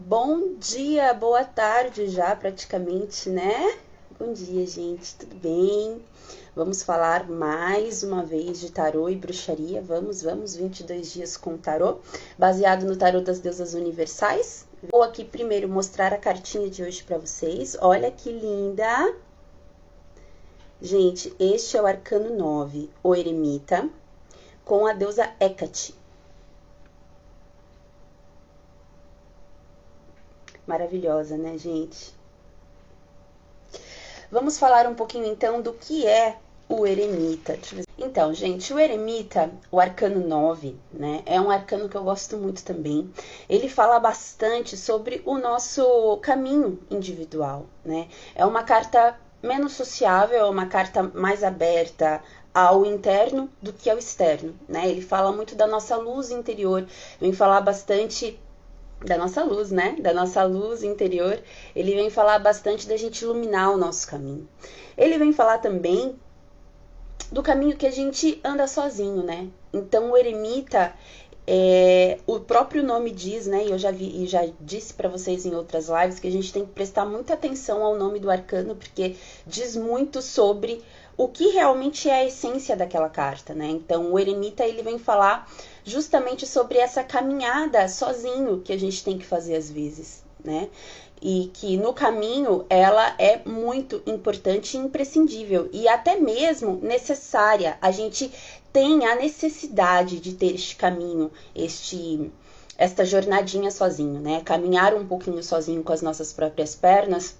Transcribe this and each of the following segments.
Bom dia, boa tarde já praticamente, né? Bom dia, gente, tudo bem? Vamos falar mais uma vez de tarô e bruxaria. Vamos, 22 dias com tarô, baseado no tarô das deusas universais. Vou aqui primeiro mostrar a cartinha de hoje para vocês. Olha que linda! Gente, este é o arcano 9, o eremita, com a deusa Hecate. Maravilhosa, né, gente? Vamos falar um pouquinho, então, do que é o eremita. Então, gente, o eremita, o arcano 9, né, é um arcano que eu gosto muito também. Ele fala bastante sobre o nosso caminho individual, né? É uma carta menos sociável, é uma carta mais aberta ao interno do que ao externo, né? Ele fala muito da nossa luz interior, vem falar bastante da nossa luz, né? Da nossa luz interior. Ele vem falar bastante da gente iluminar o nosso caminho. Ele vem falar também do caminho que a gente anda sozinho, né? Então o eremita, o próprio nome diz, né? E eu já disse para vocês em outras lives que a gente tem que prestar muita atenção ao nome do arcano, porque diz muito sobre o que realmente é a essência daquela carta, né? Então o eremita, ele vem falar justamente sobre essa caminhada sozinho que a gente tem que fazer às vezes, né? E que no caminho ela é muito importante e imprescindível e até mesmo necessária. A gente tem a necessidade de ter este caminho, esta jornadinha sozinho, né? Caminhar um pouquinho sozinho com as nossas próprias pernas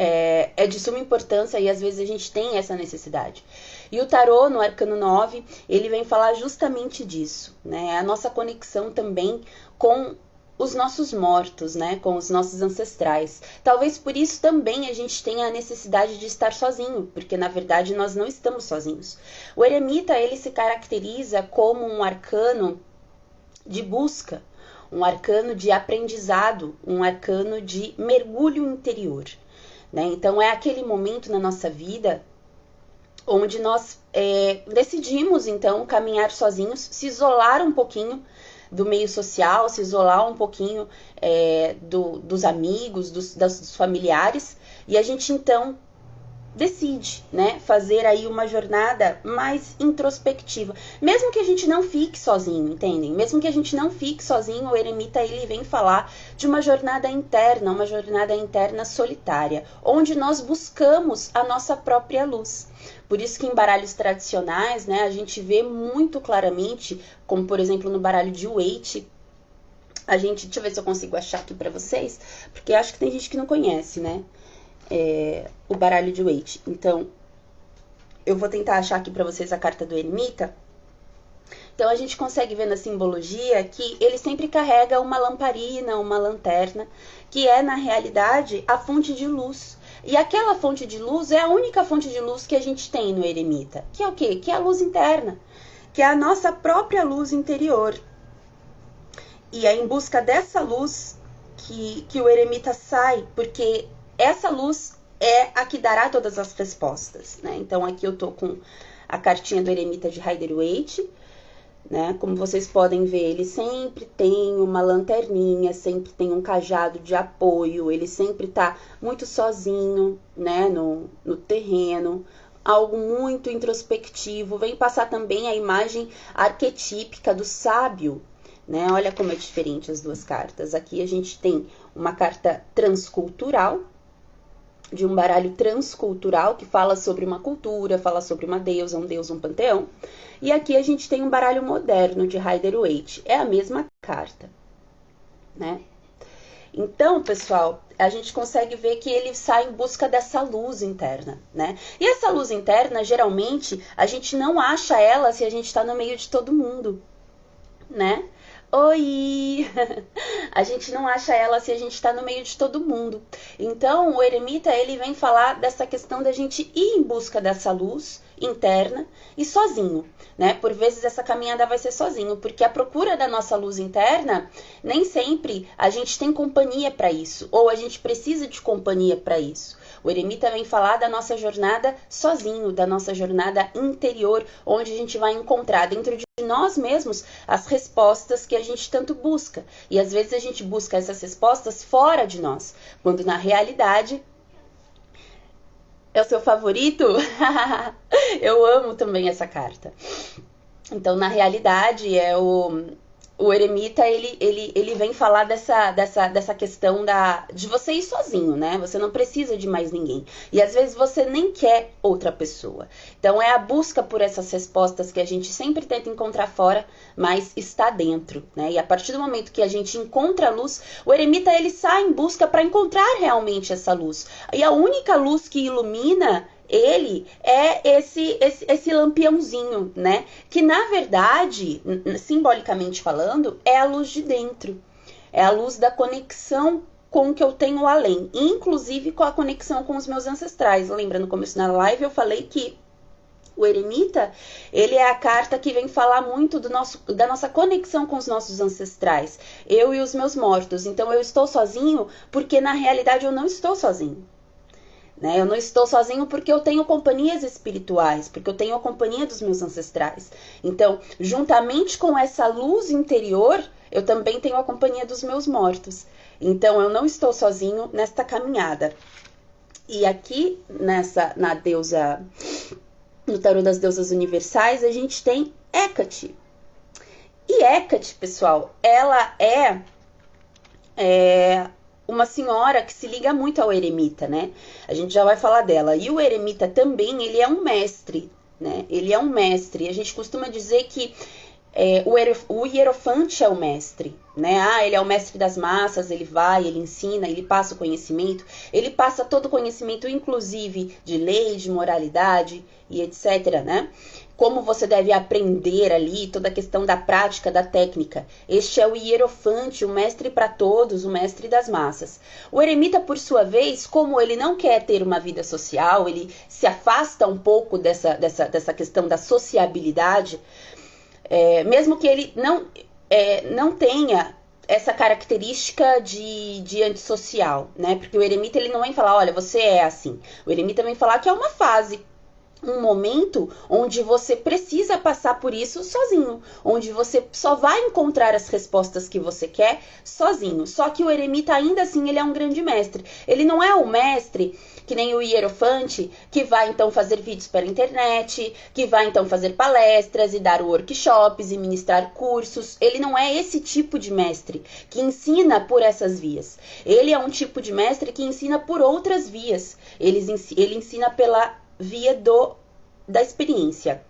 é de suma importância e às vezes a gente tem essa necessidade. E o tarô, no arcano 9, ele vem falar justamente disso, né? A nossa conexão também com os nossos mortos, né? Com os nossos ancestrais. Talvez por isso também a gente tenha a necessidade de estar sozinho, porque na verdade nós não estamos sozinhos. O eremita, ele se caracteriza como um arcano de busca, um arcano de aprendizado, um arcano de mergulho interior, né? Então é aquele momento na nossa vida onde nós decidimos então caminhar sozinhos, se isolar um pouquinho do meio social, se isolar um pouquinho dos amigos, dos familiares, e a gente então decide, né, fazer aí uma jornada mais introspectiva, mesmo que a gente não fique sozinho, entendem? Mesmo que a gente não fique sozinho, o eremita, ele vem falar de uma jornada interna solitária, onde nós buscamos a nossa própria luz. Por isso que em baralhos tradicionais, né, a gente vê muito claramente, como por exemplo no baralho de Waite, deixa eu ver se eu consigo achar aqui pra vocês, porque acho que tem gente que não conhece, né? O baralho de Waite. Então, eu vou tentar achar aqui para vocês a carta do eremita. Então, a gente consegue ver na simbologia que ele sempre carrega uma lamparina, uma lanterna, que é, na realidade, a fonte de luz. E aquela fonte de luz é a única fonte de luz que a gente tem no eremita. Que é o quê? Que é a luz interna. Que é a nossa própria luz interior. E é em busca dessa luz que o eremita sai, porque essa luz é a que dará todas as respostas, né? Então, aqui eu tô com a cartinha do eremita de Rider-Waite, né? Como vocês podem ver, ele sempre tem uma lanterninha, sempre tem um cajado de apoio, ele sempre tá muito sozinho, né? No terreno, algo muito introspectivo. Vem passar também a imagem arquetípica do sábio, né? Olha como é diferente as duas cartas. Aqui a gente tem uma carta transcultural, de um baralho transcultural, que fala sobre uma cultura, fala sobre uma deusa, um deus, um panteão. E aqui a gente tem um baralho moderno de Rider-Waite. É a mesma carta, né? Então, pessoal, a gente consegue ver que ele sai em busca dessa luz interna, né? E essa luz interna, geralmente, a gente não acha ela se a gente tá no meio de todo mundo, né? Oi! A gente não acha ela se a gente tá no meio de todo mundo. Então, o eremita, ele vem falar dessa questão da gente ir em busca dessa luz interna e sozinho, né? Por vezes essa caminhada vai ser sozinho, porque a procura da nossa luz interna, nem sempre a gente tem companhia para isso, ou a gente precisa de companhia para isso. O eremita vem falar da nossa jornada sozinho, da nossa jornada interior, onde a gente vai encontrar dentro de nós mesmos as respostas que a gente tanto busca. E às vezes a gente busca essas respostas fora de nós, quando na realidade é o seu favorito? Eu amo também essa carta. Então, na realidade, o eremita, ele vem falar dessa questão de você ir sozinho, né? Você não precisa de mais ninguém. E às vezes você nem quer outra pessoa. Então, é a busca por essas respostas que a gente sempre tenta encontrar fora, mas está dentro, né? E a partir do momento que a gente encontra a luz, o eremita, ele sai em busca para encontrar realmente essa luz. E a única luz que ilumina ele é esse lampiãozinho, né? Que na verdade, simbolicamente falando, é a luz de dentro. É a luz da conexão com o que eu tenho além, inclusive com a conexão com os meus ancestrais. Lembra, no começo da live eu falei que o eremita, ele é a carta que vem falar muito da nossa conexão com os nossos ancestrais. Eu e os meus mortos. Então eu estou sozinho porque na realidade eu não estou sozinho. Eu não estou sozinho porque eu tenho companhias espirituais, porque eu tenho a companhia dos meus ancestrais. Então, juntamente com essa luz interior, eu também tenho a companhia dos meus mortos. Então, eu não estou sozinho nesta caminhada. E aqui, na deusa, no tarô das deusas universais, a gente tem Hecate. E Hecate, pessoal, ela é uma senhora que se liga muito ao eremita, né? A gente já vai falar dela. E o eremita também, ele é um mestre, né? Ele é um mestre. A gente costuma dizer que o hierofante é o mestre, né? Ele é o mestre das massas, ele vai, ele ensina, ele passa o conhecimento, ele passa todo o conhecimento, inclusive de lei, de moralidade e etc, né? Como você deve aprender ali, toda a questão da prática, da técnica. Este é o hierofante, o mestre para todos, o mestre das massas. O eremita, por sua vez, como ele não quer ter uma vida social, ele se afasta um pouco dessa questão da sociabilidade, mesmo que ele não tenha essa característica de antissocial, né? Porque o eremita, ele não vem falar, olha, você é assim. O eremita vem falar que é uma fase, um momento onde você precisa passar por isso sozinho, onde você só vai encontrar as respostas que você quer sozinho. Só que o eremita, ainda assim, ele é um grande mestre. Ele não é o mestre que nem o hierofante, que vai então fazer vídeos para a internet, que vai então fazer palestras e dar workshops e ministrar cursos. Ele não é esse tipo de mestre que ensina por essas vias. Ele é um tipo de mestre que ensina por outras vias. Ele ensina pela via da experiência,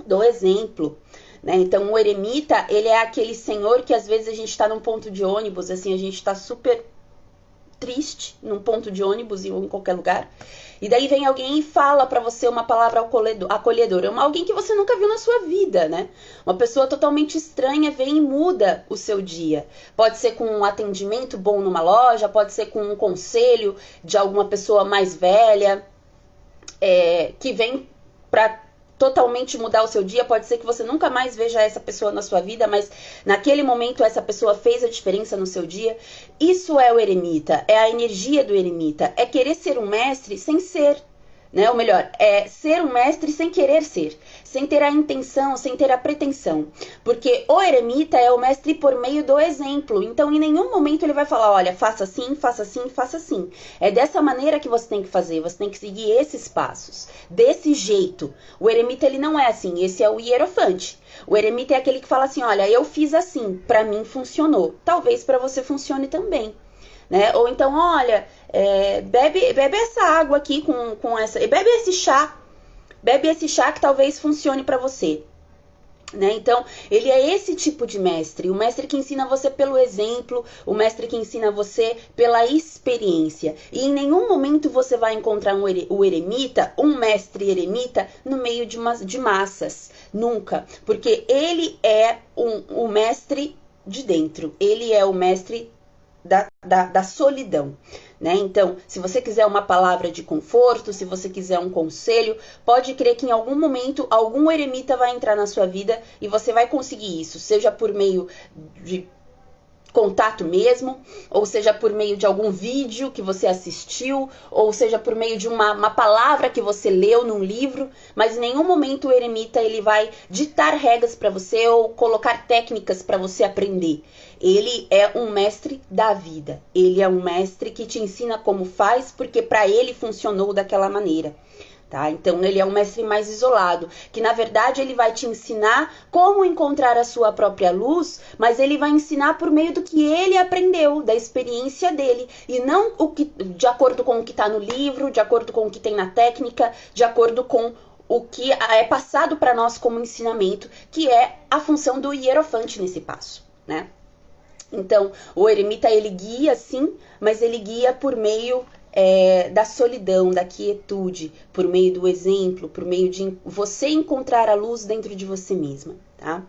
do exemplo, né? Então, o eremita, ele é aquele senhor que às vezes a gente está num ponto de ônibus, assim, a gente está super triste num ponto de ônibus ou em qualquer lugar, e daí vem alguém e fala para você uma palavra acolhedora, alguém que você nunca viu na sua vida, né? Uma pessoa totalmente estranha vem e muda o seu dia. Pode ser com um atendimento bom numa loja, pode ser com um conselho de alguma pessoa mais velha, que vem para totalmente mudar o seu dia. Pode ser que você nunca mais veja essa pessoa na sua vida, mas naquele momento essa pessoa fez a diferença no seu dia. Isso é o eremita, é a energia do eremita, é querer ser um mestre sem ser, né? Ou melhor, é ser um mestre sem querer ser, sem ter a intenção, sem ter a pretensão. Porque o eremita é o mestre por meio do exemplo. Então, em nenhum momento ele vai falar, olha, faça assim, faça assim, faça assim. É dessa maneira que você tem que fazer, você tem que seguir esses passos, desse jeito. O eremita, ele não é assim, esse é o hierofante. O eremita é aquele que fala assim, olha, eu fiz assim, pra mim funcionou. Talvez pra você funcione também. Né? Ou então, olha, bebe essa água aqui com essa, bebe esse chá que talvez funcione para você, né? Então, ele é esse tipo de mestre, o mestre que ensina você pelo exemplo, o mestre que ensina você pela experiência. E em nenhum momento você vai encontrar o eremita, um mestre eremita, no meio de massas, nunca, porque ele é o mestre de dentro, ele é o mestre da solidão, né? Então, se você quiser uma palavra de conforto, se você quiser um conselho, pode crer que em algum momento algum eremita vai entrar na sua vida e você vai conseguir isso, seja por meio de contato mesmo, ou seja por meio de algum vídeo que você assistiu, ou seja por meio de uma palavra que você leu num livro, mas em nenhum momento o eremita ele vai ditar regras para você ou colocar técnicas para você aprender. Ele é um mestre da vida, ele é um mestre que te ensina como faz, porque para ele funcionou daquela maneira. Tá? Então ele é um mestre mais isolado, que na verdade ele vai te ensinar como encontrar a sua própria luz, mas ele vai ensinar por meio do que ele aprendeu, da experiência dele, e não de acordo com o que está no livro, de acordo com o que tem na técnica, de acordo com o que é passado para nós como ensinamento, que é a função do hierofante nesse passo, né? Então o eremita ele guia sim, mas ele guia por meio da solidão, da quietude, por meio do exemplo, por meio de você encontrar a luz dentro de você mesma, tá?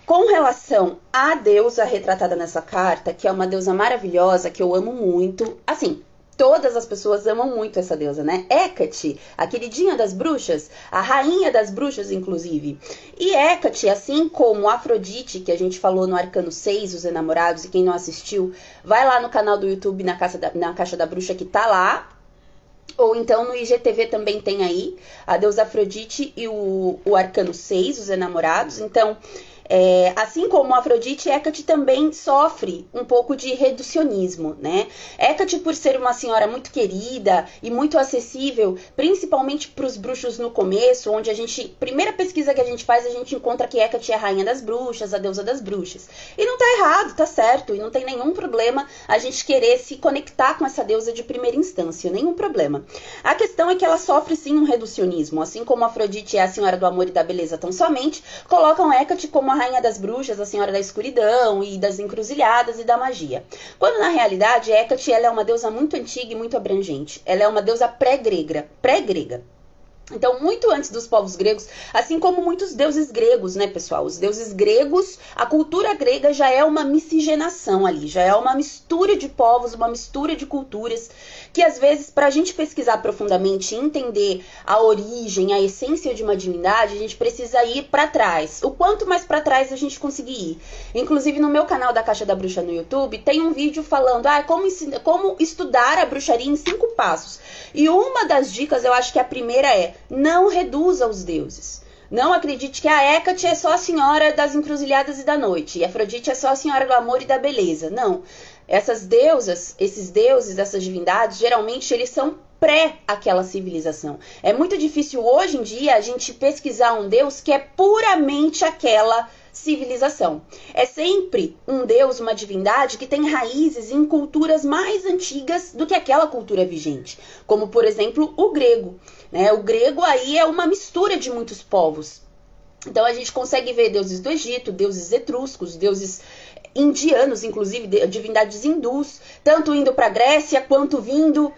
Com relação à deusa retratada nessa carta, que é uma deusa maravilhosa, que eu amo muito, assim, todas as pessoas amam muito essa deusa, né? Hecate, a queridinha das bruxas, a rainha das bruxas, inclusive. E Hecate, assim como Afrodite, que a gente falou no Arcano 6, Os Enamorados, e quem não assistiu, vai lá no canal do YouTube, na Caixa da Bruxa, que tá lá. Ou então no IGTV também tem aí a deusa Afrodite e o Arcano 6, Os Enamorados. Então, assim como Afrodite, Hecate também sofre um pouco de reducionismo, né? Hecate, por ser uma senhora muito querida e muito acessível, principalmente para os bruxos no começo, onde primeira pesquisa que a gente faz, a gente encontra que Hecate é a rainha das bruxas, a deusa das bruxas. E não tá errado, tá certo, e não tem nenhum problema a gente querer se conectar com essa deusa de primeira instância, nenhum problema. A questão é que ela sofre sim um reducionismo, assim como Afrodite é a senhora do amor e da beleza tão somente, colocam Hecate como a rainha das bruxas, a senhora da escuridão e das encruzilhadas e da magia. Quando na realidade Hecate ela é uma deusa muito antiga e muito abrangente. Ela é uma deusa pré-grega. Então, muito antes dos povos gregos, assim como muitos deuses gregos, né, pessoal? Os deuses gregos, a cultura grega já é uma miscigenação ali, já é uma mistura de povos, uma mistura de culturas, que às vezes, para a gente pesquisar profundamente e entender a origem, a essência de uma divindade, a gente precisa ir para trás. O quanto mais para trás a gente conseguir ir. Inclusive, no meu canal da Caixa da Bruxa no YouTube, tem um vídeo falando como estudar a bruxaria em 5 passos. E uma das dicas, eu acho que a primeira é: não reduza os deuses. Não acredite que a Hecate é só a senhora das encruzilhadas e da noite, e a Afrodite é só a senhora do amor e da beleza. Não. Essas deusas, esses deuses, essas divindades, geralmente eles são pré aquela civilização. É muito difícil hoje em dia a gente pesquisar um deus que é puramente aquela civilização. É sempre um deus, uma divindade que tem raízes em culturas mais antigas do que aquela cultura vigente, como por exemplo o grego, né? O grego aí é uma mistura de muitos povos. Então a gente consegue ver deuses do Egito, deuses etruscos, deuses indianos, inclusive divindades hindus, tanto indo para a Grécia quanto vindo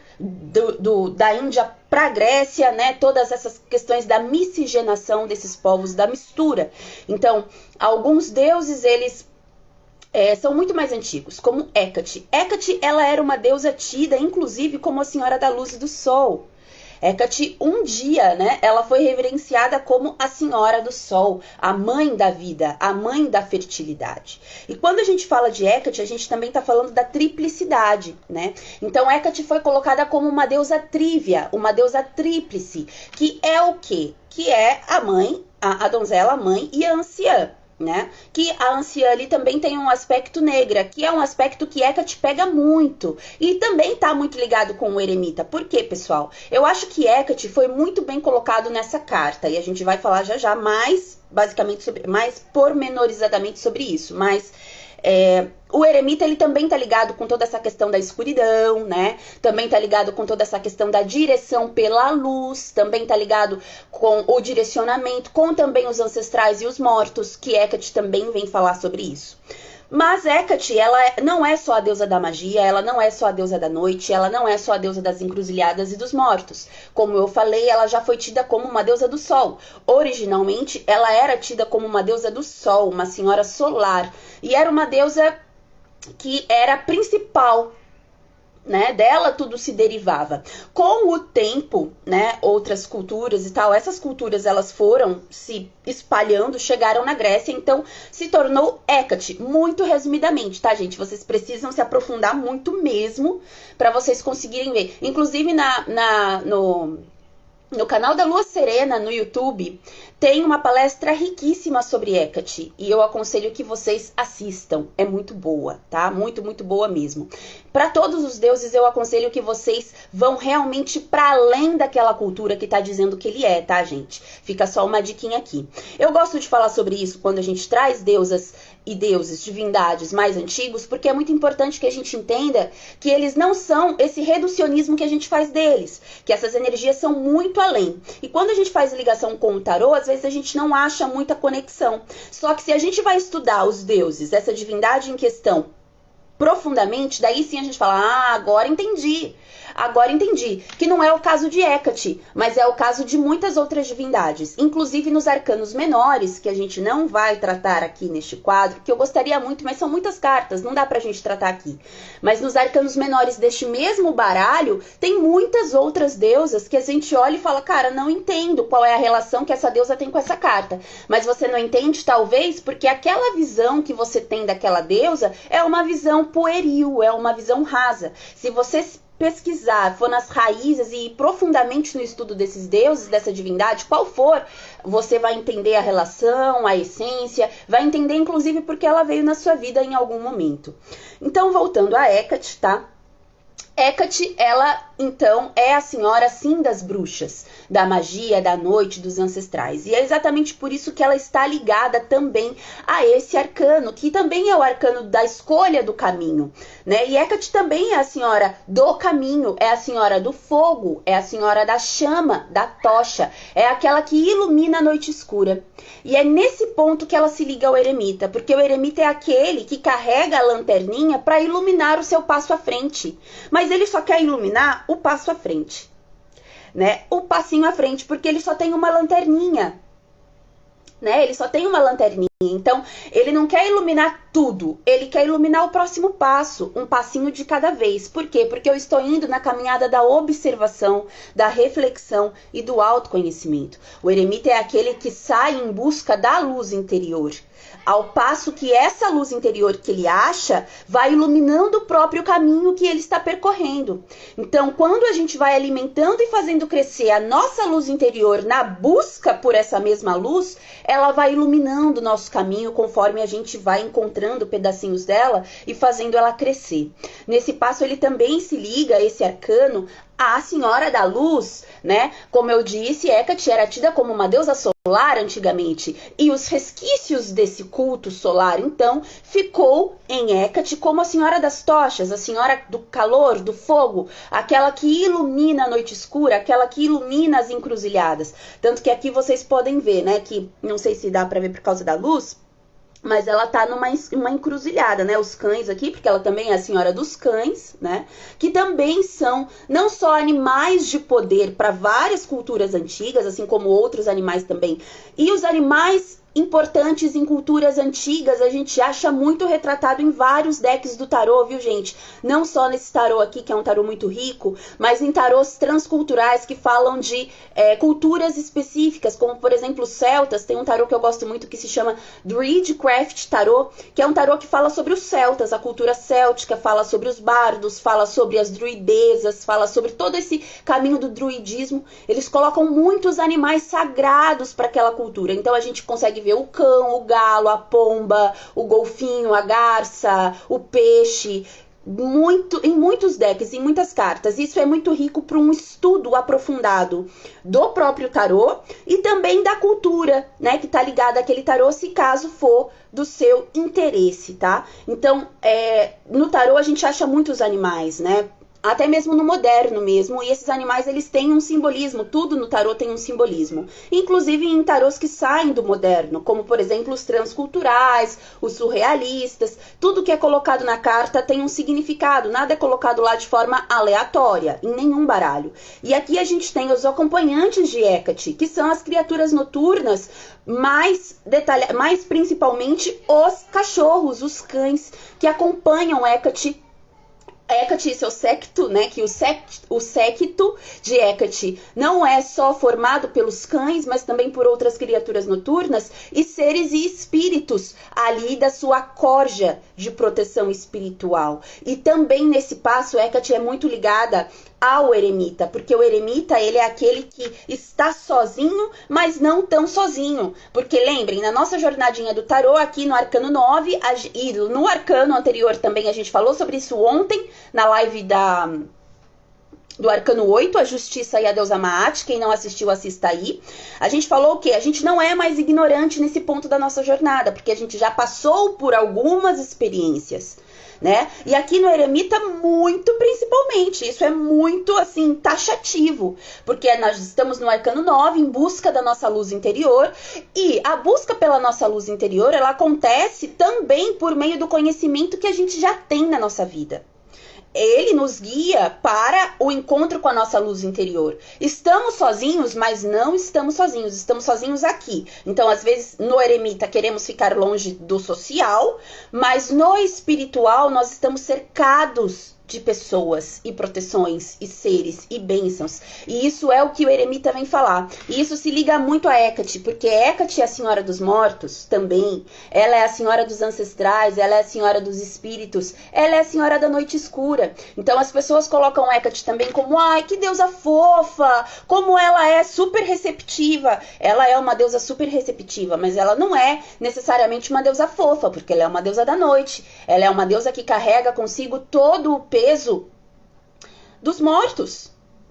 da Índia para a Grécia, né? Todas essas questões da miscigenação desses povos, da mistura. Então, alguns deuses, eles são muito mais antigos, como Hecate. Hecate, ela era uma deusa tida, inclusive, como a senhora da luz e do sol. Hecate, um dia, né, ela foi reverenciada como a senhora do sol, a mãe da vida, a mãe da fertilidade. E quando a gente fala de Hecate, a gente também está falando da triplicidade, né? Então, Hecate foi colocada como uma deusa trívia, uma deusa tríplice, que é o quê? Que é a mãe, a donzela, a mãe e a anciã. Né? Que a anciã ali também tem um aspecto negra, que é um aspecto que Hecate pega muito. E também está muito ligado com o eremita. Por quê, pessoal? Eu acho que Hecate foi muito bem colocado nessa carta. E a gente vai falar já já mais, basicamente, mais pormenorizadamente sobre isso. Mas o eremita, ele também tá ligado com toda essa questão da escuridão, né? Também tá ligado com toda essa questão da direção pela luz, também tá ligado com o direcionamento, com também os ancestrais e os mortos, que Hecate também vem falar sobre isso. Mas Hecate, ela não é só a deusa da magia, ela não é só a deusa da noite, ela não é só a deusa das encruzilhadas e dos mortos. Como eu falei, ela já foi tida como uma deusa do sol. Originalmente, ela era tida como uma deusa do sol, uma senhora solar. E era uma deusa que era principal né, dela tudo se derivava. Com o tempo, né, outras culturas e tal, essas culturas elas foram se espalhando, chegaram na Grécia, então se tornou Hécate. Muito resumidamente, tá, gente? Vocês precisam se aprofundar muito mesmo para vocês conseguirem ver. Inclusive no canal da Lua Serena, no YouTube, tem uma palestra riquíssima sobre Hécate. E eu aconselho que vocês assistam. É muito boa, tá? Muito, muito boa mesmo. Para todos os deuses, eu aconselho que vocês vão realmente para além daquela cultura que tá dizendo que ele é, tá, gente? Fica só uma diquinha aqui. Eu gosto de falar sobre isso quando a gente traz deusas e deuses, divindades mais antigos, porque é muito importante que a gente entenda que eles não são esse reducionismo que a gente faz deles, que essas energias são muito além. E quando a gente faz ligação com o tarô, às vezes a gente não acha muita conexão. Só que se a gente vai estudar os deuses, essa divindade em questão, profundamente, daí sim a gente fala, ah, agora entendi. Agora entendi que não é o caso de Hécate, mas é o caso de muitas outras divindades, inclusive nos arcanos menores, que a gente não vai tratar aqui neste quadro, que eu gostaria muito, mas são muitas cartas, não dá pra gente tratar aqui. Mas nos arcanos menores deste mesmo baralho, tem muitas outras deusas que a gente olha e fala, cara, não entendo qual é a relação que essa deusa tem com essa carta. Mas você não entende, talvez, porque aquela visão que você tem daquela deusa é uma visão pueril, é uma visão rasa. Se você pesquisar, for nas raízes e ir profundamente no estudo desses deuses, dessa divindade, qual for, você vai entender a relação, a essência, vai entender inclusive porque ela veio na sua vida em algum momento. Então, voltando a Hécate, tá? Hécate, ela, então, é a senhora, sim, das bruxas, da magia, da noite, dos ancestrais. E é exatamente por isso que ela está ligada também a esse arcano, que também é o arcano da escolha do caminho, né? E Hécate também é a senhora do caminho, é a senhora do fogo, é a senhora da chama, da tocha, é aquela que ilumina a noite escura. E é nesse ponto que ela se liga ao eremita, porque o eremita é aquele que carrega a lanterninha para iluminar o seu passo à frente. Mas ele só quer iluminar o passo à frente, né? O passinho à frente, porque ele só tem uma lanterninha, né? Ele só tem uma lanterninha. Então, ele não quer iluminar tudo, ele quer iluminar o próximo passo, um passinho de cada vez. Por quê? Porque eu estou indo na caminhada da observação, da reflexão e do autoconhecimento. O eremita é aquele que sai em busca da luz interior, ao passo que essa luz interior que ele acha vai iluminando o próprio caminho que ele está percorrendo. Então, quando a gente vai alimentando e fazendo crescer a nossa luz interior na busca por essa mesma luz, ela vai iluminando o nosso caminho conforme a gente vai encontrando pedacinhos dela e fazendo ela crescer. Nesse passo ele também se liga, esse arcano, à Senhora da Luz, né? Como eu disse, Hécate era tida como uma deusa solar antigamente, e os resquícios desse culto solar, então, ficou em Hécate como a Senhora das Tochas, a Senhora do calor, do fogo, aquela que ilumina a noite escura, aquela que ilumina as encruzilhadas. Tanto que aqui vocês podem ver, né, que não sei se dá para ver por causa da luz, mas ela tá numa encruzilhada, né? Os cães aqui, porque ela também é a senhora dos cães, né? Que também são não só animais de poder para várias culturas antigas, assim como outros animais também. E os animais importantes em culturas antigas, a gente acha muito retratado em vários decks do tarô, viu, gente? Não só nesse tarô aqui, que é um tarô muito rico, mas em tarôs transculturais que falam de culturas específicas, como, por exemplo, os celtas. Tem um tarô que eu gosto muito que se chama Druidcraft Tarô, que é um tarô que fala sobre os celtas, a cultura céltica, fala sobre os bardos, fala sobre as druidezas, fala sobre todo esse caminho do druidismo. Eles colocam muitos animais sagrados para aquela cultura, então a gente consegue ver o cão, o galo, a pomba, o golfinho, a garça, o peixe, em muitos decks, em muitas cartas. Isso é muito rico para um estudo aprofundado do próprio tarô e também da cultura, né, que tá ligada àquele tarô, se caso for do seu interesse, tá? Então, no tarô a gente acha muitos animais, né? Até mesmo no moderno mesmo, e esses animais eles têm um simbolismo, tudo no tarô tem um simbolismo, inclusive em tarôs que saem do moderno, como por exemplo os transculturais, os surrealistas, tudo que é colocado na carta tem um significado, nada é colocado lá de forma aleatória, em nenhum baralho. E aqui a gente tem os acompanhantes de Hécate, que são as criaturas noturnas, mais principalmente os cachorros, os cães, que acompanham Hécate Hecate e seu séquito, né, que o séquito de Hecate não é só formado pelos cães, mas também por outras criaturas noturnas e seres e espíritos ali da sua corja de proteção espiritual. E também nesse passo, Hecate é muito ligada ao eremita, porque o eremita, ele é aquele que está sozinho, mas não tão sozinho. Porque lembrem, na nossa jornadinha do tarô, aqui no Arcano 9, e no Arcano anterior também, a gente falou sobre isso ontem, na live do Arcano 8, a Justiça e a Deusa Maat. Quem não assistiu, assista aí. A gente falou o quê? A gente não é mais ignorante nesse ponto da nossa jornada, porque a gente já passou por algumas experiências, né? E aqui no eremita, muito principalmente. Isso é muito, assim, taxativo, porque nós estamos no Arcano 9, em busca da nossa luz interior, e a busca pela nossa luz interior, ela acontece também por meio do conhecimento que a gente já tem na nossa vida. Ele nos guia para o encontro com a nossa luz interior. Estamos sozinhos, mas não estamos sozinhos. Estamos sozinhos aqui. Então, às vezes, no eremita queremos ficar longe do social, mas no espiritual nós estamos cercados de pessoas e proteções e seres e bênçãos. E isso é o que o eremita vem falar. E isso se liga muito a Hecate, porque Hecate é a senhora dos mortos também. Ela é a senhora dos ancestrais, ela é a senhora dos espíritos, ela é a senhora da noite escura. Então as pessoas colocam Hecate também como, ai, que deusa fofa, como ela é super receptiva. Ela é uma deusa super receptiva, mas ela não é necessariamente uma deusa fofa, porque ela é uma deusa da noite. Ela é uma deusa que carrega consigo todo o peso dos mortos,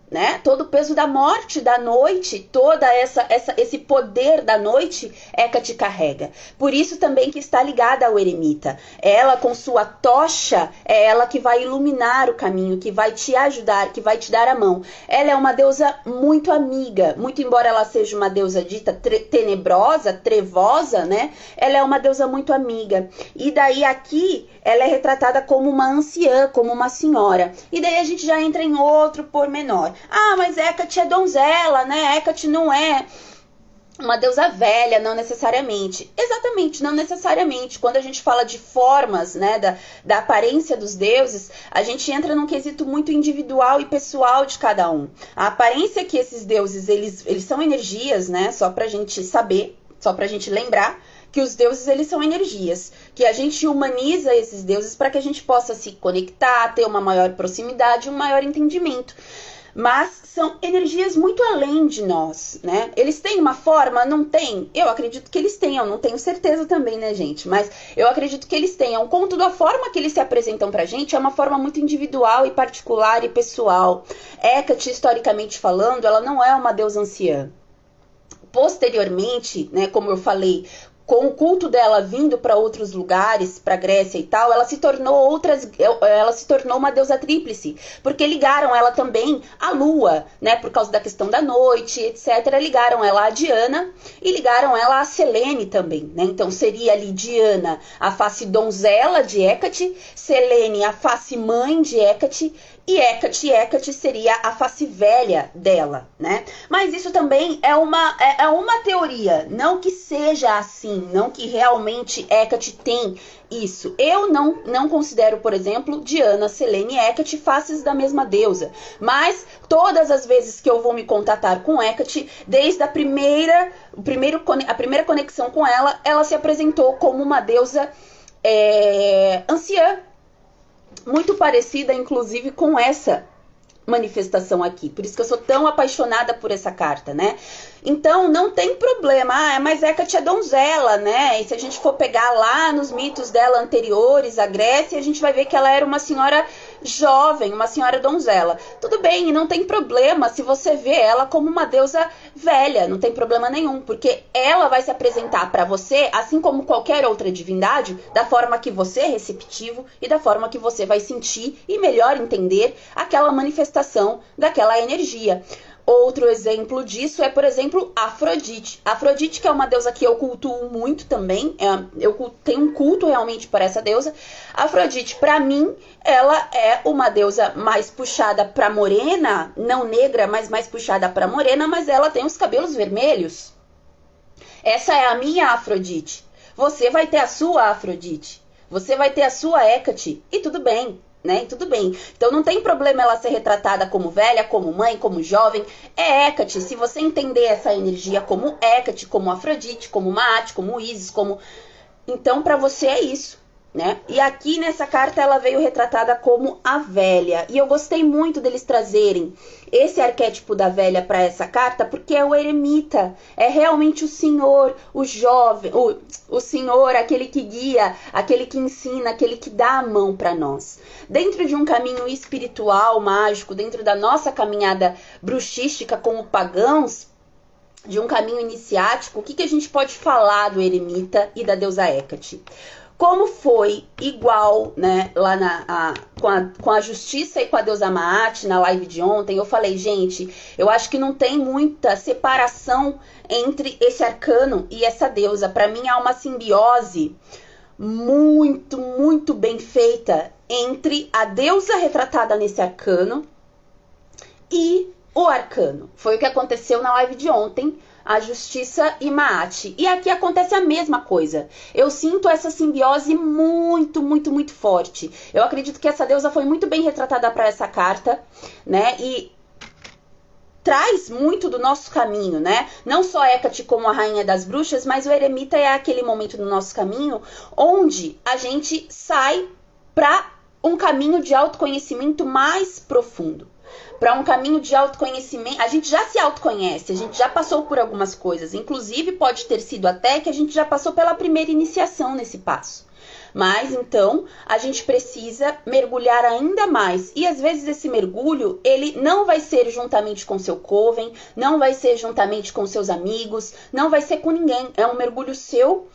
né? Todo o peso da morte, da noite, toda esse poder da noite, Hecate carrega. Por isso também que está ligada ao eremita. Ela, com sua tocha, é ela que vai iluminar o caminho, que vai te ajudar, que vai te dar a mão. Ela é uma deusa muito amiga, muito embora ela seja uma deusa dita tenebrosa, trevosa, né? Ela é uma deusa muito amiga. E daí aqui ela é retratada como uma anciã, como uma senhora. E daí a gente já entra em outro pormenor. Ah, mas Hecate é donzela, né? Hecate não é uma deusa velha, não necessariamente. Exatamente, não necessariamente. Quando a gente fala de formas, né, da aparência dos deuses, a gente entra num quesito muito individual e pessoal de cada um. A aparência que esses deuses, eles são energias, né? Só pra gente saber, só pra gente lembrar que os deuses, eles são energias, que a gente humaniza esses deuses para que a gente possa se conectar, ter uma maior proximidade, um maior entendimento. Mas são energias muito além de nós, né? Eles têm uma forma? Não tem? Eu acredito que eles tenham, não tenho certeza também, né, gente? Mas eu acredito que eles tenham. Contudo, a forma que eles se apresentam pra gente é uma forma muito individual e particular e pessoal. Hecate, historicamente falando, ela não é uma deusa anciã. Posteriormente, né, como eu falei, com o culto dela vindo para outros lugares, para Grécia e tal, ela se tornou uma deusa tríplice, porque ligaram ela também à lua, né, por causa da questão da noite, etc. Ligaram ela a Diana e ligaram ela a Selene também, né? Então seria ali Diana, a face donzela de Hecate, Selene, a face mãe de Hecate, e Hecate seria a face velha dela, né? Mas isso também é uma teoria, não que seja assim, não que realmente Hecate tem isso. Eu não considero, por exemplo, Diana, Selene e Hecate faces da mesma deusa. Mas todas as vezes que eu vou me contatar com Hecate, desde a primeira conexão com ela, ela se apresentou como uma deusa anciã, muito parecida, inclusive, com essa manifestação aqui. Por isso que eu sou tão apaixonada por essa carta, né? Então, não tem problema. Ah, mas Hecate é donzela, né? E se a gente for pegar lá nos mitos dela anteriores, a Grécia, a gente vai ver que ela era uma senhora jovem, uma senhora donzela. Tudo bem, não tem problema se você vê ela como uma deusa velha, não tem problema nenhum, porque ela vai se apresentar para você, assim como qualquer outra divindade, da forma que você é receptivo e da forma que você vai sentir e melhor entender aquela manifestação daquela energia. Outro exemplo disso é, por exemplo, Afrodite. Afrodite, que é uma deusa que eu cultuo muito também, eu tenho um culto realmente para essa deusa. Afrodite, para mim, ela é uma deusa mais puxada para morena, não negra, mas mais puxada para morena, mas ela tem os cabelos vermelhos. Essa é a minha Afrodite. Você vai ter a sua Afrodite. Você vai ter a sua Hecate. E tudo bem. né? E tudo bem. Então não tem problema ela ser retratada como velha, como mãe, como jovem. É Hécate. Se você entender essa energia como Hécate, como Afrodite, como Maat, como Ísis, como... Então para você é isso, né? E aqui nessa carta ela veio retratada como a velha. E eu gostei muito deles trazerem esse arquétipo da velha para essa carta, porque é o eremita, é realmente o senhor, o jovem, o senhor, aquele que guia, aquele que ensina, aquele que dá a mão para nós. Dentro de um caminho espiritual, mágico, dentro da nossa caminhada bruxística como pagãos, de um caminho iniciático, o que a gente pode falar do eremita e da deusa Hécate? Como foi igual, né, lá com a justiça e com a deusa Maat, na live de ontem, eu falei, gente, eu acho que não tem muita separação entre esse arcano e essa deusa. Para mim há uma simbiose muito, muito bem feita entre a deusa retratada nesse arcano e o arcano. Foi o que aconteceu na live de ontem, a Justiça e Maat. E aqui acontece a mesma coisa. Eu sinto essa simbiose muito, muito, muito forte. Eu acredito que essa deusa foi muito bem retratada para essa carta, né? E traz muito do nosso caminho, né? Não só Hécate como a rainha das bruxas, mas o eremita é aquele momento do nosso caminho onde a gente sai para um caminho de autoconhecimento mais profundo. Para um caminho de autoconhecimento, a gente já se autoconhece, a gente já passou por algumas coisas, inclusive pode ter sido até que a gente já passou pela primeira iniciação nesse passo. Mas então a gente precisa mergulhar ainda mais. E às vezes esse mergulho, ele não vai ser juntamente com seu coven, não vai ser juntamente com seus amigos, não vai ser com ninguém. É um mergulho seu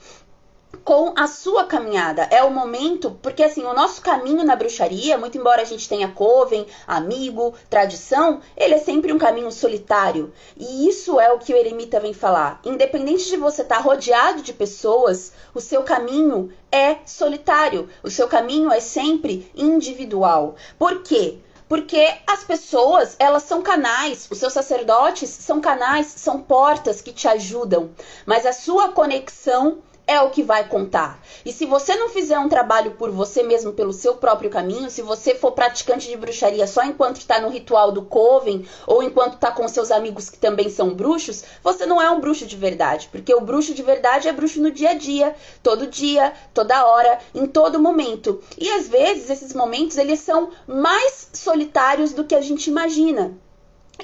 com a sua caminhada. É o momento, porque assim, o nosso caminho na bruxaria, muito embora a gente tenha coven, amigo, tradição, ele é sempre um caminho solitário. E isso é o que o eremita vem falar. Independente de você estar rodeado de pessoas, o seu caminho é solitário. O seu caminho é sempre individual. Por quê? Porque as pessoas, elas são canais, os seus sacerdotes são canais, são portas que te ajudam. Mas a sua conexão é o que vai contar. E se você não fizer um trabalho por você mesmo, pelo seu próprio caminho, se você for praticante de bruxaria só enquanto está no ritual do coven, ou enquanto está com seus amigos que também são bruxos, você não é um bruxo de verdade. Porque o bruxo de verdade é bruxo no dia a dia, toda hora, em todo momento. E às vezes esses momentos, eles são mais solitários do que a gente imagina.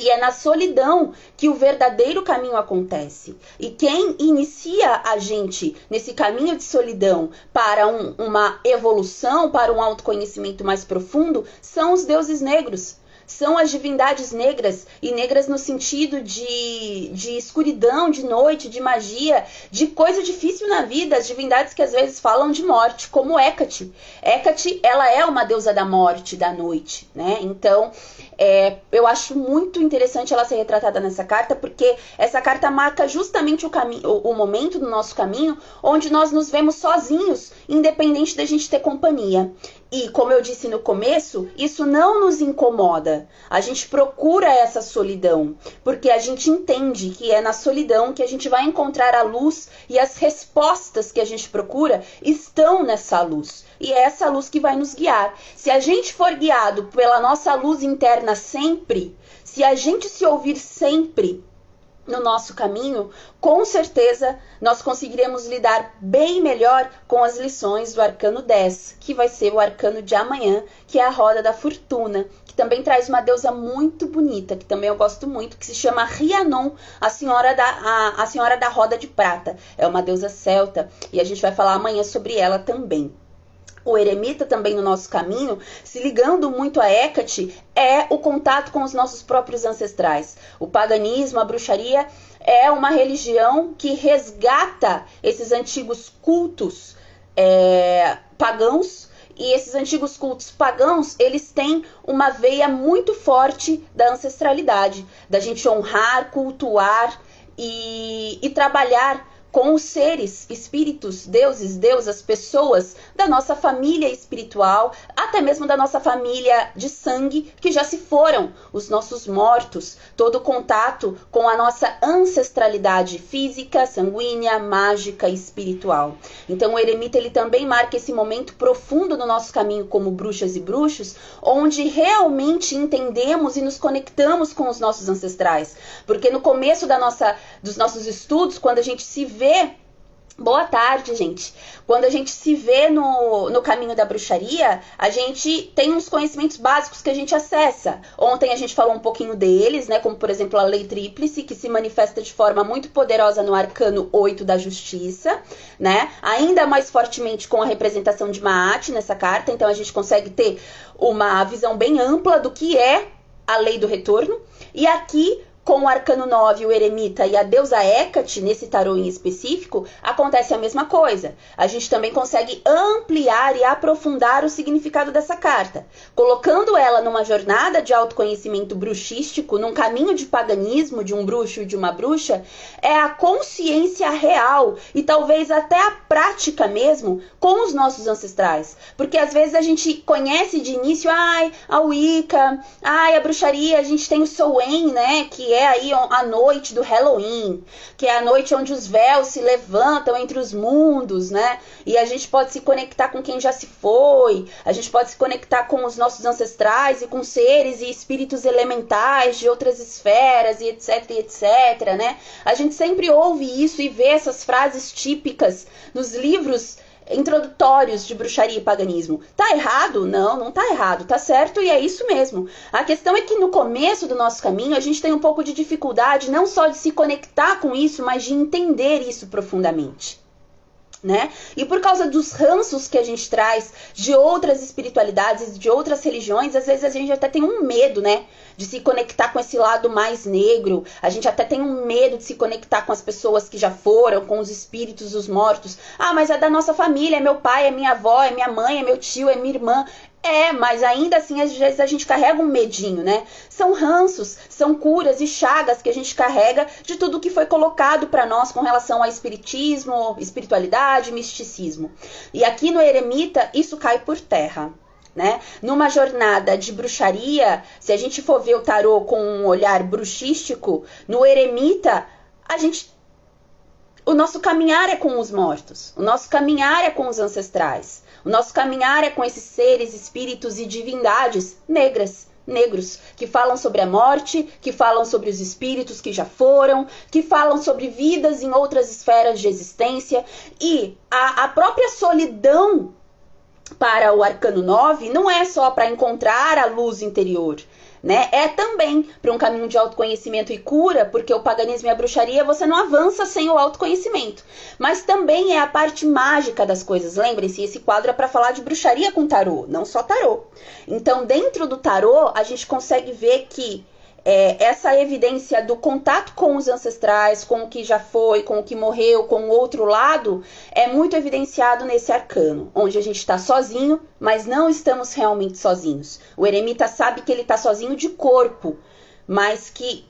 E é na solidão que o verdadeiro caminho acontece. E quem inicia a gente nesse caminho de solidão para uma evolução, para um autoconhecimento mais profundo, são os deuses negros. São as divindades negras, e negras no sentido de escuridão, de noite, de magia, de coisa difícil na vida, as divindades que às vezes falam de morte, como Hécate. Hécate, ela é uma deusa da morte, da noite, né? Então, eu acho muito interessante ela ser retratada nessa carta, porque essa carta marca justamente o momento do nosso caminho onde nós nos vemos sozinhos, independente da gente ter companhia. E, como eu disse no começo, isso não nos incomoda. A gente procura essa solidão, porque a gente entende que é na solidão que a gente vai encontrar a luz, e as respostas que a gente procura estão nessa luz. E é essa luz que vai nos guiar. Se a gente for guiado pela nossa luz interna sempre, se a gente se ouvir sempre no nosso caminho, com certeza nós conseguiremos lidar bem melhor com as lições do arcano 10, que vai ser o arcano de amanhã, que é a roda da fortuna, que também traz uma deusa muito bonita, que também eu gosto muito, que se chama Rhiannon, a senhora da roda de prata. É uma deusa celta, e a gente vai falar amanhã sobre ela também. O eremita também no nosso caminho, se ligando muito a Hécate, é o contato com os nossos próprios ancestrais. O paganismo, a bruxaria, é uma religião que resgata esses antigos cultos pagãos. E esses antigos cultos pagãos, eles têm uma veia muito forte da ancestralidade, da gente honrar, cultuar e trabalhar com os seres, espíritos, deuses, deusas, pessoas da nossa família espiritual, até mesmo da nossa família de sangue, que já se foram, os nossos mortos, todo o contato com a nossa ancestralidade física, sanguínea, mágica e espiritual. Então o eremita ele também marca esse momento profundo no nosso caminho como bruxas e bruxos, onde realmente entendemos e nos conectamos com os nossos ancestrais. Porque no começo dos nossos estudos, quando a gente se vê... Boa tarde, gente. Quando a gente se vê no caminho da bruxaria, a gente tem uns conhecimentos básicos que a gente acessa. Ontem a gente falou um pouquinho deles, né? Como, por exemplo, a lei tríplice, que se manifesta de forma muito poderosa no arcano 8 da justiça, né? Ainda mais fortemente com a representação de Maat nessa carta. Então, a gente consegue ter uma visão bem ampla do que é a lei do retorno. E aqui... com o arcano 9, o eremita e a deusa Hecate, nesse tarô em específico, acontece a mesma coisa. A gente também consegue ampliar e aprofundar o significado dessa carta, colocando ela numa jornada de autoconhecimento bruxístico, num caminho de paganismo de um bruxo e de uma bruxa, é a consciência real e talvez até a prática mesmo com os nossos ancestrais. Porque às vezes a gente conhece de início, a Wicca, a bruxaria, a gente tem o Samhain, né, que é aí a noite do Halloween, que é a noite onde os véus se levantam entre os mundos, né? E a gente pode se conectar com quem já se foi, a gente pode se conectar com os nossos ancestrais e com seres e espíritos elementais de outras esferas e etc, né? A gente sempre ouve isso e vê essas frases típicas nos livros introdutórios de bruxaria e paganismo. Tá errado? Não, não tá errado. Tá certo e é isso mesmo. A questão é que no começo do nosso caminho a gente tem um pouco de dificuldade não só de se conectar com isso, mas de entender isso profundamente. Né? E por causa dos ranços que a gente traz de outras espiritualidades, de outras religiões, às vezes a gente até tem um medo, né, de se conectar com esse lado mais negro. A gente até tem um medo de se conectar com as pessoas que já foram, com os espíritos dos mortos. Mas é da nossa família, é meu pai, é minha avó, é minha mãe, é meu tio, é minha irmã. Mas ainda assim, às vezes a gente carrega um medinho, né? São ranços, são curas e chagas que a gente carrega de tudo que foi colocado para nós com relação a espiritismo, espiritualidade, misticismo. E aqui no eremita, isso cai por terra, né? Numa jornada de bruxaria, se a gente for ver o tarô com um olhar bruxístico, no eremita, o nosso caminhar é com os mortos, o nosso caminhar é com os ancestrais. O nosso caminhar é com esses seres, espíritos e divindades negros, que falam sobre a morte, que falam sobre os espíritos que já foram, que falam sobre vidas em outras esferas de existência. E a própria solidão para o arcano 9 não é só para encontrar a luz interior, né? É também para um caminho de autoconhecimento e cura, porque o paganismo e a bruxaria você não avança sem o autoconhecimento. Mas também é a parte mágica das coisas. Lembrem-se, esse quadro é para falar de bruxaria com tarô, não só tarô. Então, dentro do tarô, a gente consegue ver que essa evidência do contato com os ancestrais, com o que já foi, com o que morreu, com o outro lado, é muito evidenciado nesse arcano, onde a gente está sozinho, mas não estamos realmente sozinhos. O eremita sabe que ele está sozinho de corpo, mas que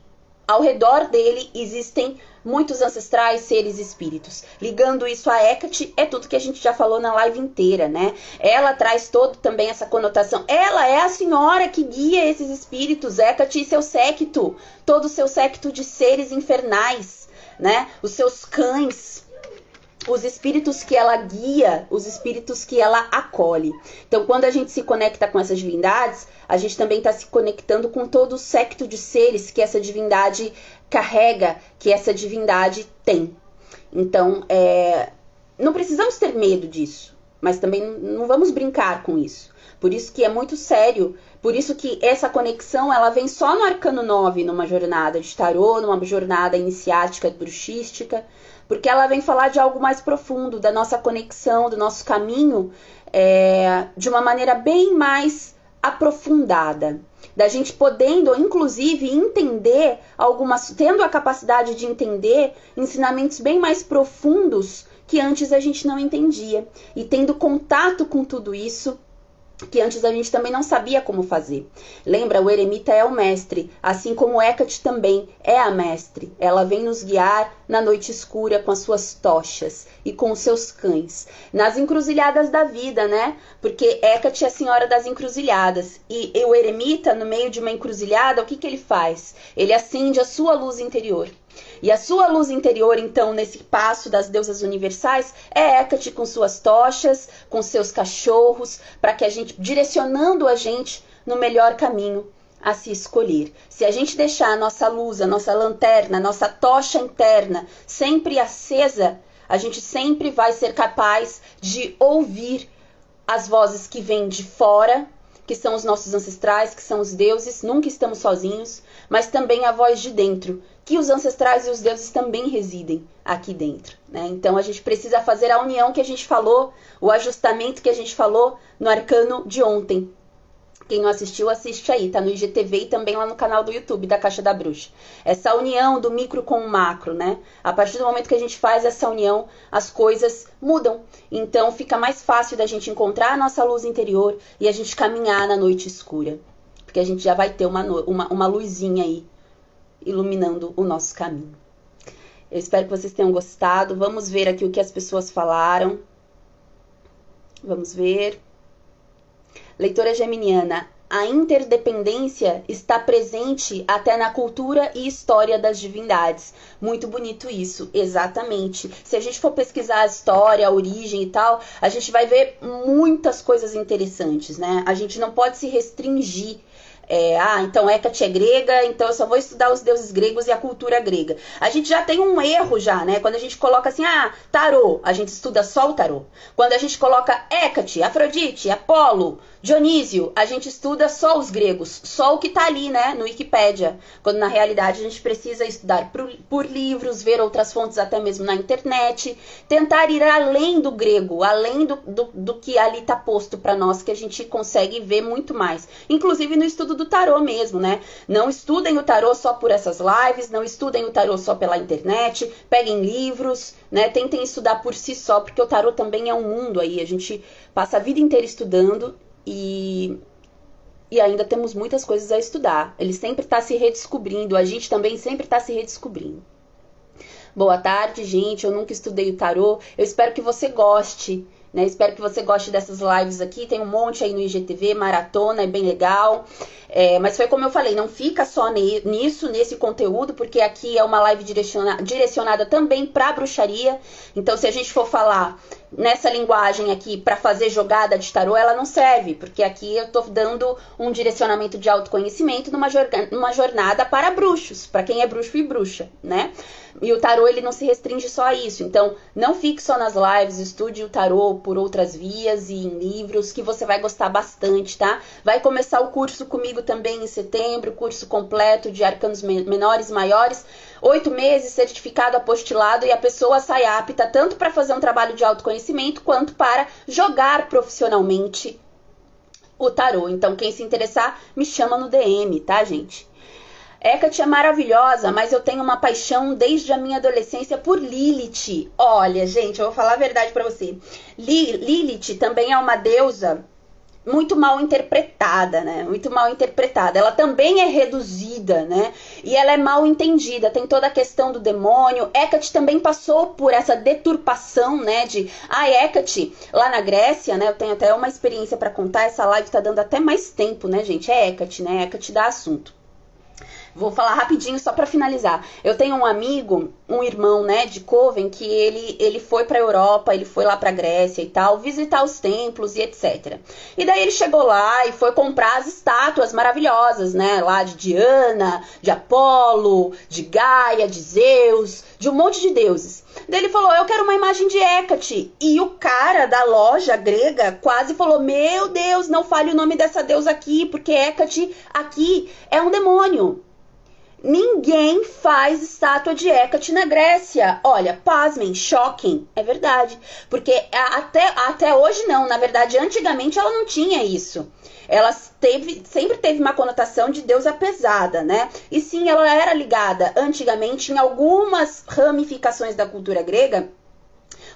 ao redor dele existem muitos ancestrais, seres e espíritos. Ligando isso a Hecate, é tudo que a gente já falou na live inteira, né? Ela traz todo também essa conotação. Ela é a senhora que guia esses espíritos, Hecate e seu séquito, todo o seu séquito de seres infernais, né? Os seus cães, os espíritos que ela guia, os espíritos que ela acolhe. Então, quando a gente se conecta com essas divindades, a gente também está se conectando com todo o séquito de seres que essa divindade carrega, que essa divindade tem. Então, não precisamos ter medo disso, mas também não vamos brincar com isso. Por isso que é muito sério, por isso que essa conexão ela vem só no arcano 9, numa jornada de tarô, numa jornada iniciática, bruxística, porque ela vem falar de algo mais profundo, da nossa conexão, do nosso caminho, de uma maneira bem mais aprofundada. Da gente podendo, inclusive, entender tendo a capacidade de entender ensinamentos bem mais profundos que antes a gente não entendia. E tendo contato com tudo isso, que antes a gente também não sabia como fazer. Lembra, o eremita é o mestre, assim como Hecate também é a mestre. Ela vem nos guiar na noite escura com as suas tochas e com os seus cães, nas encruzilhadas da vida, né? Porque Hecate é a senhora das encruzilhadas. E o eremita, no meio de uma encruzilhada, o que ele faz? Ele acende a sua luz interior. E a sua luz interior, então, nesse passo das deusas universais, é Hecate com suas tochas, com seus cachorros, para que a gente, direcionando a gente no melhor caminho a se escolher. Se a gente deixar a nossa luz, a nossa lanterna, a nossa tocha interna sempre acesa, a gente sempre vai ser capaz de ouvir as vozes que vêm de fora, que são os nossos ancestrais, que são os deuses, nunca estamos sozinhos, mas também a voz de dentro, que os ancestrais e os deuses também residem aqui dentro, né? Então a gente precisa fazer a união que a gente falou, o ajustamento que a gente falou no arcano de ontem. Quem não assistiu, assiste aí, tá no IGTV e também lá no canal do YouTube da Caixa da Bruxa. Essa união do micro com o macro, né? A partir do momento que a gente faz essa união, as coisas mudam. Então fica mais fácil da gente encontrar a nossa luz interior e a gente caminhar na noite escura. Porque a gente já vai ter uma luzinha aí iluminando o nosso caminho. Eu espero que vocês tenham gostado. Vamos ver aqui o que as pessoas falaram. Vamos ver. Leitora geminiana, a interdependência está presente até na cultura e história das divindades. Muito bonito isso, exatamente. Se a gente for pesquisar a história, a origem e tal, a gente vai ver muitas coisas interessantes, né? A gente não pode se restringir. Então Hecate é grega, então eu só vou estudar os deuses gregos e a cultura grega. A gente já tem um erro já, né? Quando a gente coloca assim, tarô, a gente estuda só o tarô. Quando a gente coloca Hecate, Afrodite, Apolo, Dionísio, a gente estuda só os gregos, só o que tá ali, né, no Wikipédia. Quando na realidade a gente precisa estudar por livros, ver outras fontes até mesmo na internet, tentar ir além do grego, além do que ali tá posto para nós, que a gente consegue ver muito mais. Inclusive no estudo do tarô mesmo, né? Não estudem o tarô só por essas lives, não estudem o tarô só pela internet, peguem livros, né? Tentem estudar por si só, porque o tarô também é um mundo aí, a gente passa a vida inteira estudando e ainda temos muitas coisas a estudar. Ele sempre está se redescobrindo, a gente também sempre está se redescobrindo. Boa tarde, gente, eu nunca estudei o tarô, eu espero que você goste, né? Espero que você goste dessas lives aqui, tem um monte aí no IGTV, maratona, é bem legal. Mas foi como eu falei, não fica só nesse conteúdo, porque aqui é uma live direcionada também para bruxaria. Então, se a gente for falar nessa linguagem aqui para fazer jogada de tarô, ela não serve, porque aqui eu tô dando um direcionamento de autoconhecimento numa jornada para bruxos, para quem é bruxo e bruxa, né? E o tarô, ele não se restringe só a isso. Então, não fique só nas lives, estude o tarô por outras vias e em livros, que você vai gostar bastante, tá? Vai começar o curso comigo também em setembro, curso completo de arcanos menores e maiores, 8 meses, certificado, apostilado, e a pessoa sai apta tanto para fazer um trabalho de autoconhecimento, quanto para jogar profissionalmente o tarô. Então, quem se interessar, me chama no DM, tá, gente? Hecate é maravilhosa, mas eu tenho uma paixão desde a minha adolescência por Lilith. Olha, gente, eu vou falar a verdade pra você. Lilith também é uma deusa muito mal interpretada, né? Muito mal interpretada. Ela também é reduzida, né? E ela é mal entendida. Tem toda a questão do demônio. Hecate também passou por essa deturpação, né? Hecate, lá na Grécia, né? Eu tenho até uma experiência pra contar. Essa live tá dando até mais tempo, né, gente? É Hecate, né? Hecate dá assunto. Vou falar rapidinho só para finalizar. Eu tenho um amigo, um irmão, né, de Coven, que ele foi para Europa, ele foi lá para Grécia e tal, visitar os templos e etc. E daí ele chegou lá e foi comprar as estátuas maravilhosas, né, lá de Diana, de Apolo, de Gaia, de Zeus, de um monte de deuses. Daí ele falou, eu quero uma imagem de Hecate. E o cara da loja grega quase falou, meu Deus, não fale o nome dessa deusa aqui, porque Hecate aqui é um demônio. Ninguém faz estátua de Hecate na Grécia. Olha, pasmem, choquem, é verdade. Porque até hoje não, na verdade, antigamente ela não tinha isso. Ela sempre teve uma conotação de deusa pesada, né? E sim, ela era ligada antigamente em algumas ramificações da cultura grega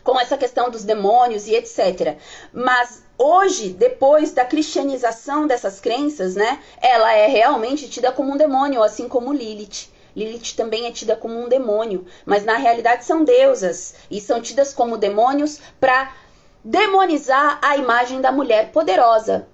com essa questão dos demônios e etc. Mas hoje, depois da cristianização dessas crenças, né, ela é realmente tida como um demônio, assim como Lilith. Lilith também é tida como um demônio, mas na realidade são deusas e são tidas como demônios para demonizar a imagem da mulher poderosa,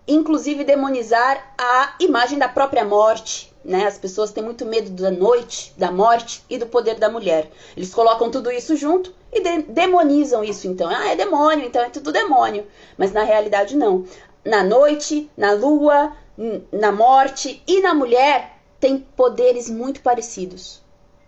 inclusive demonizar a imagem da própria morte, né? As pessoas têm muito medo da noite, da morte e do poder da mulher. Eles colocam tudo isso junto e demonizam isso, então. Ah, é demônio, então é tudo demônio. Mas na realidade não. Na noite, na lua, na morte e na mulher tem poderes muito parecidos.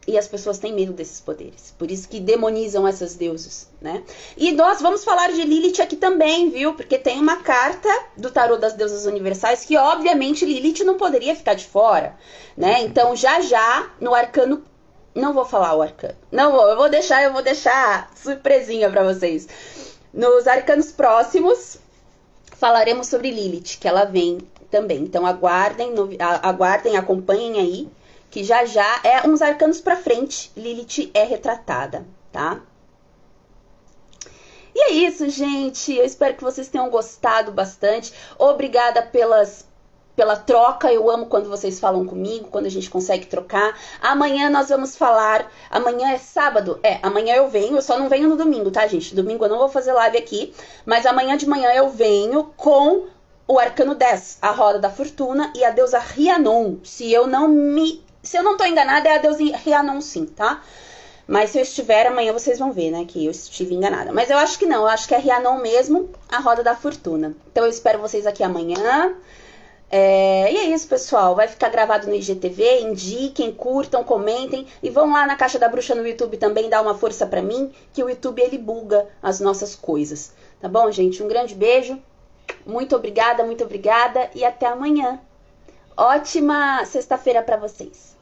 E as pessoas têm medo desses poderes. Por isso que demonizam essas deusas, né? E nós vamos falar de Lilith aqui também, viu? Porque tem uma carta do tarô das deusas universais que, obviamente, Lilith não poderia ficar de fora, né? Então, já, no arcano... Não vou falar o arcano. Não vou, eu vou deixar surpresinha pra vocês. Nos arcanos próximos, falaremos sobre Lilith, que ela vem também. Então, aguardem, acompanhem aí, que já é uns arcanos pra frente, Lilith é retratada, tá? E é isso, gente. Eu espero que vocês tenham gostado bastante. Obrigada pela troca. Eu amo quando vocês falam comigo, quando a gente consegue trocar. Amanhã nós vamos falar... Amanhã é sábado? Amanhã eu venho. Eu só não venho no domingo, tá, gente? Domingo eu não vou fazer live aqui. Mas amanhã de manhã eu venho com o arcano 10, a roda da fortuna e a deusa Rhiannon. Se eu não tô enganada, é a deusa Rhiannon sim, tá? Mas se eu estiver, amanhã vocês vão ver, né, que eu estive enganada. Mas eu acho que não, eu acho que é Rhiannon mesmo, a roda da fortuna. Então eu espero vocês aqui amanhã. E é isso, pessoal. Vai ficar gravado no IGTV, indiquem, curtam, comentem. E vão lá na Caixa da Bruxa no YouTube também dar uma força pra mim, que o YouTube, ele buga as nossas coisas. Tá bom, gente? Um grande beijo. Muito obrigada e até amanhã. Ótima sexta-feira pra vocês.